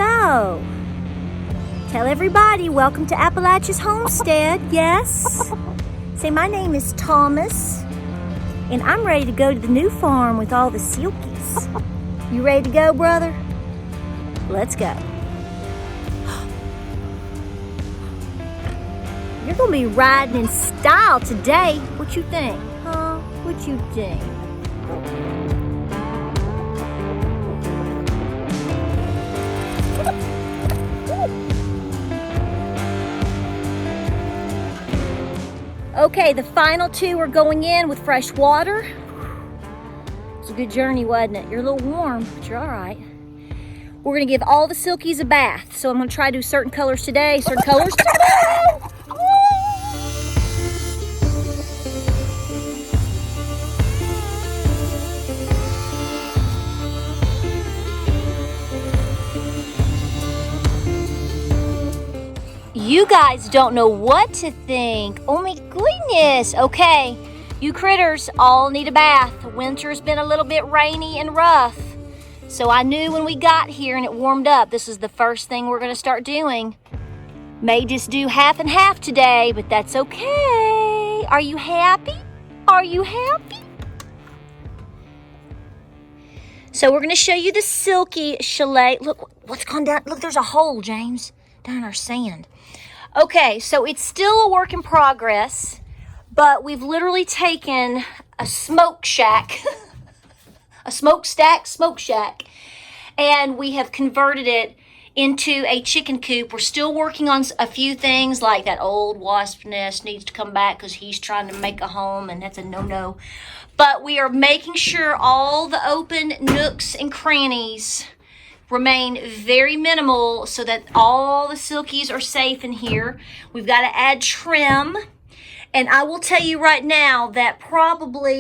So, tell everybody, welcome to Appalachia's Homestead, yes? Say, my name is Thomas, and I'm ready to go to the new farm with all the Silkies. You ready to go, brother? Let's go. You're gonna be riding in style today. What you think, huh? What you think? Okay, the final two are going in with fresh water. It's a good journey, wasn't it? You're a little warm, but you're all right. We're gonna give all the Silkies a bath. So I'm gonna try to do certain colors today, certain colors tomorrow. You guys don't know what to think. Oh my goodness. Okay, you critters all need a bath. Winter's been a little bit rainy and rough. So I knew when we got here and it warmed up, this is the first thing we're gonna start doing. May just do half and half today, but that's okay. Are you happy? Are you happy? So we're gonna show you the Silky chalet. Look, what's gone down? Look, there's a hole, James, down our sand. Okay, so it's still a work in progress, but we've literally taken a smoke shack, a smokestack smoke shack, and we have converted it into a chicken coop. We're still working on a few things, like that old wasp nest needs to come back because he's trying to make a home, and that's a no-no. But we are making sure all the open nooks and crannies remain very minimal so that all the Silkies are safe in here. We've got to add trim. And I will tell you right now that probably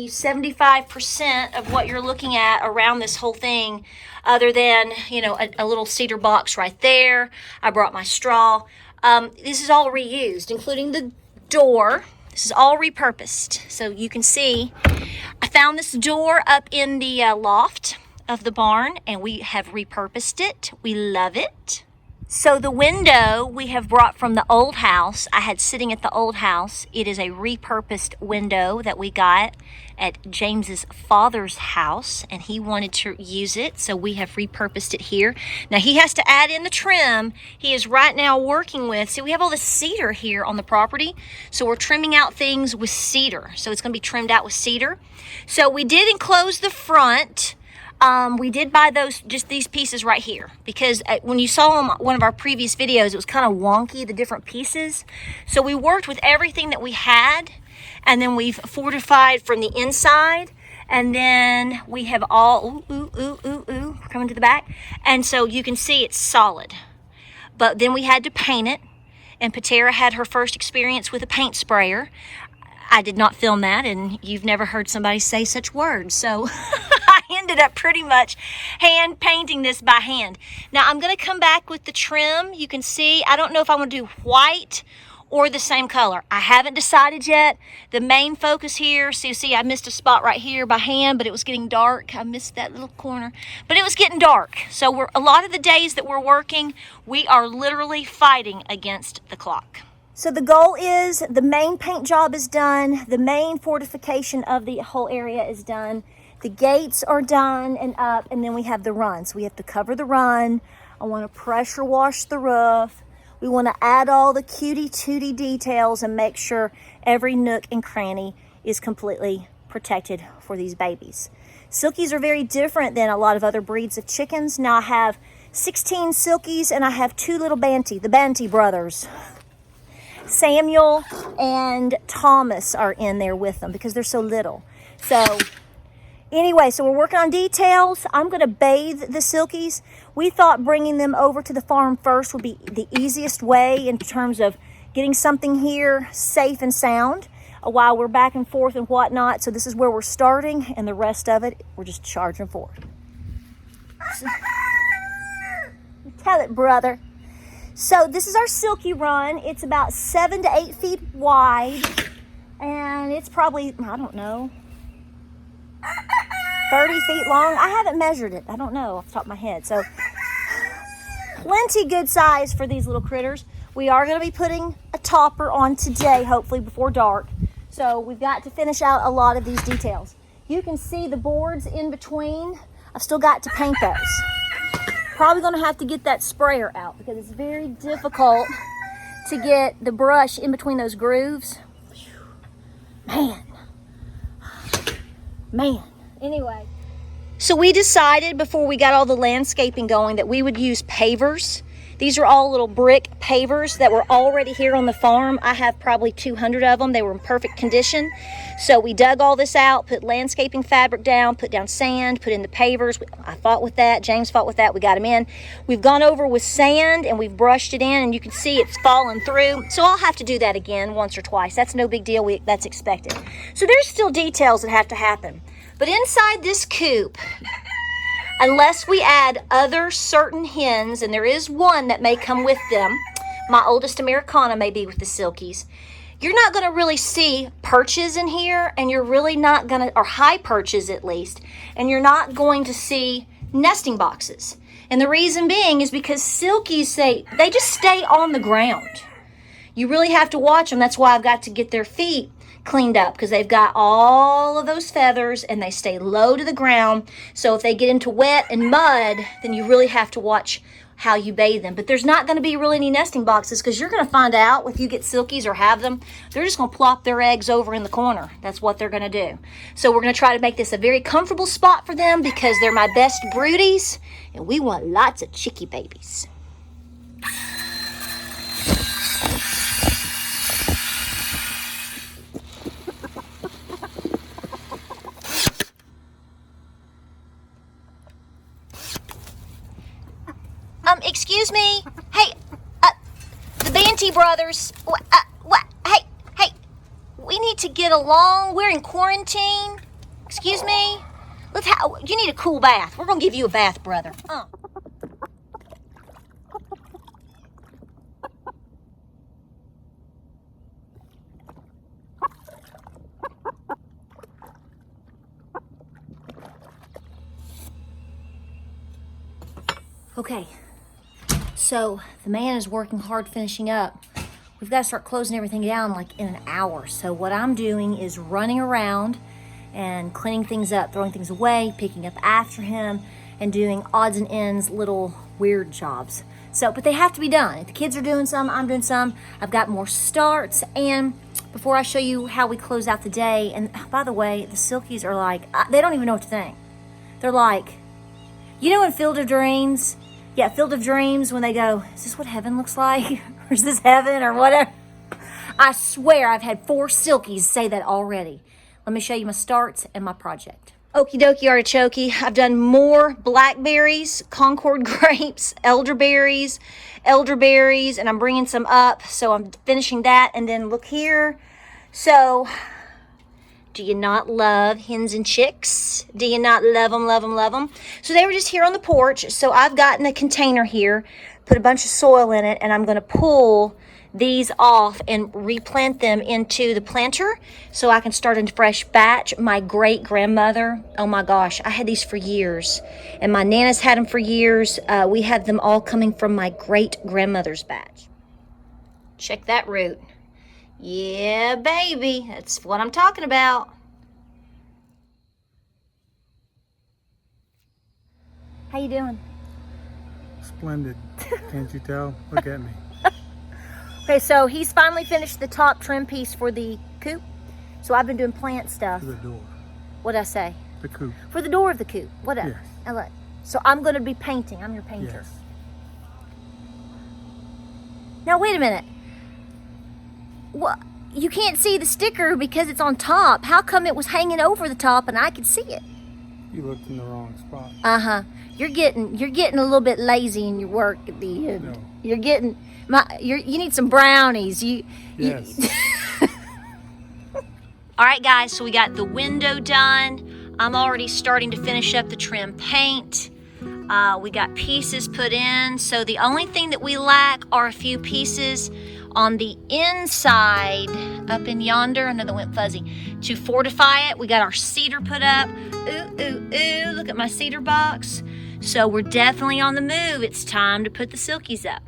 75% of what you're looking at around this whole thing, other than, you know, a little cedar box right there. I brought my straw. This is all reused, including the door. This is all repurposed. So you can see, I found this door up in the loft of the barn, and we have repurposed it. We love it. So the window we have brought from the old house. I had sitting at the old house. It is a repurposed window that we got at James's father's house, and he wanted to use it, so we have repurposed it here. Now he has to add in the trim. He is right now working with, see, we have all the cedar here on the property, so we're trimming out things with cedar. So it's gonna be trimmed out with cedar. So we did enclose the front. We did buy those, just these pieces right here, because when you saw them, one of our previous videos, it was kind of wonky, the different pieces. So we worked with everything that we had, and then we've fortified from the inside, and then we have all, we're coming to the back. And so you can see it's solid, but then we had to paint it, and Patara had her first experience with a paint sprayer. I did not film that, and you've never heard somebody say such words, so I ended up pretty much hand painting this by hand. Now I'm gonna come back with the trim. You can see, I don't know if I'm gonna do white or the same color. I haven't decided yet. The main focus here, so you see I missed a spot right here by hand, but it was getting dark. I missed that little corner, but it was getting dark. So a lot of the days that we're working, we are literally fighting against the clock. So the goal is the main paint job is done. The main fortification of the whole area is done. The gates are done and up, and then we have the run. So we have to cover the run. I want to pressure wash the roof. We want to add all the cutie tootie details and make sure every nook and cranny is completely protected for these babies. Silkies are very different than a lot of other breeds of chickens. Now I have 16 Silkies, and I have 2 little Banty, the Banty brothers. Samuel and Thomas are in there with them because they're so little. So anyway, so we're working on details. I'm going to bathe the Silkies. We thought bringing them over to the farm first would be the easiest way in terms of getting something here safe and sound while we're back and forth and whatnot. So this is where we're starting, and the rest of it, we're just charging forward. So, tell it, brother. So this is our Silky run. It's about 7 to 8 feet wide, and it's probably, I don't know, 30 feet long. I haven't measured it. I don't know off the top of my head. So plenty good size for these little critters. We are going to be putting a topper on today, hopefully before dark. So we've got to finish out a lot of these details. You can see the boards in between. I've still got to paint those. Probably going to have to get that sprayer out because it's very difficult to get the brush in between those grooves. Man. Anyway. So we decided before we got all the landscaping going that we would use pavers. These are all little brick pavers that were already here on the farm. I have probably 200 of them. They were in perfect condition. So we dug all this out, put landscaping fabric down, put down sand, put in the pavers. I fought with that. James fought with that. We got them in. We've gone over with sand and we've brushed it in, and you can see it's fallen through. So I'll have to do that again once or twice. That's no big deal. That's expected. So there's still details that have to happen. But inside this coop, unless we add other certain hens, and there is one that may come with them, my oldest Americana may be with the Silkies, you're not going to really see perches in here, and you're really not going to, or high perches at least, and you're not going to see nesting boxes. And the reason being is because Silkies they just stay on the ground. You really have to watch them. That's why I've got to get their feet cleaned up, because they've got all of those feathers and they stay low to the ground. So if they get into wet and mud, then you really have to watch how you bathe them. But there's not going to be really any nesting boxes, because you're going to find out if you get Silkies or have them, they're just going to plop their eggs over in the corner. That's what they're going to do. So we're going to try to make this a very comfortable spot for them, because they're my best broodies and we want lots of chickie babies. Excuse me. Hey, the Banty brothers. Hey, we need to get along. We're in quarantine. Excuse me. You need a cool bath. We're gonna give you a bath, brother. Okay. So the man is working hard finishing up. We've got to start closing everything down like in an hour. So what I'm doing is running around and cleaning things up, throwing things away, picking up after him, and doing odds and ends, little weird jobs. So, but they have to be done. If the kids are doing some, I'm doing some. I've got more starts. And before I show you how we close out the day, and by the way, the Silkies are like, they don't even know what to think. They're like, you know in Field of Dreams? Yeah, Field of Dreams, when they go, is this what heaven looks like? Or is this heaven or whatever? I swear I've had 4 Silkies say that already. Let me show you my starts and my project. Okie dokie artichoke. I've done more blackberries, Concord grapes, elderberries, and I'm bringing some up. So I'm finishing that. And then look here. So do you not love hens and chicks? Do you not love them, love them, love them? So they were just here on the porch. So I've gotten a container here, put a bunch of soil in it, and I'm going to pull these off and replant them into the planter so I can start a fresh batch. My great-grandmother, oh my gosh, I had these for years. And my Nana's had them for years. We had them all coming from my great-grandmother's batch. Check that root. Yeah, baby. That's what I'm talking about. How you doing? Splendid. Can't you tell? Look at me. Okay, so he's finally finished the top trim piece for the coop. So I've been doing plant stuff. For the door. What'd I say? The coop. For the door of the coop. Whatever. Yes. So I'm going to be painting. I'm your painter. Yes. Now, wait a minute. What? You can't see the sticker because it's on top. How come it was hanging over the top and I could see it? You looked in the wrong spot. Uh-huh. You're getting a little bit lazy in your work at the end. No. You need some brownies. Yes. All right, guys, so we got the window done. I'm already starting to finish up the trim paint. We got pieces put in. So the only thing that we lack are a few pieces On the inside, up in yonder, I know that went fuzzy, to fortify it, we got our cedar put up. Ooh, ooh, ooh, look at my cedar box. So we're definitely on the move. It's time to put the silkies up.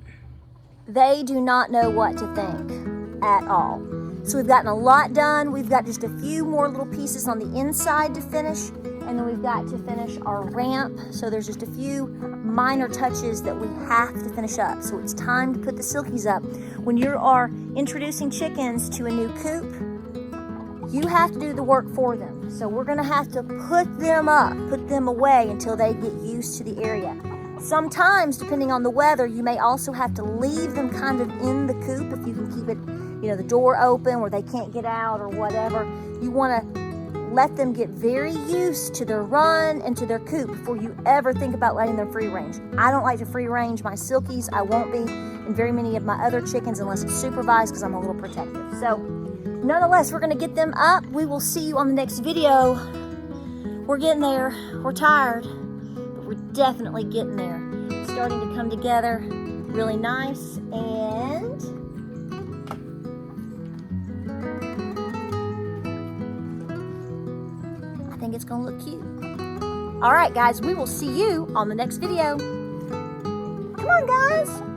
They do not know what to think at all. So we've gotten a lot done. We've got just a few more little pieces on the inside to finish, and then we've got to finish our ramp. So there's just a few minor touches that we have to finish up. So it's time to put the silkies up. When you are introducing chickens to a new coop, you have to do the work for them. So we're gonna have to put them up, put them away until they get used to the area. Sometimes, depending on the weather, you may also have to leave them kind of in the coop if you can keep it, the door open where they can't get out or whatever. You wanna let them get very used to their run and to their coop before you ever think about letting them free range. I don't like to free range my silkies. I won't be, and very many of my other chickens unless it's supervised because I'm a little protective. So nonetheless, we're gonna get them up. We will see you on the next video. We're getting there. We're tired, but we're definitely getting there. It's starting to come together really nice, and I think it's gonna look cute. All right, guys, we will see you on the next video. Come on, guys.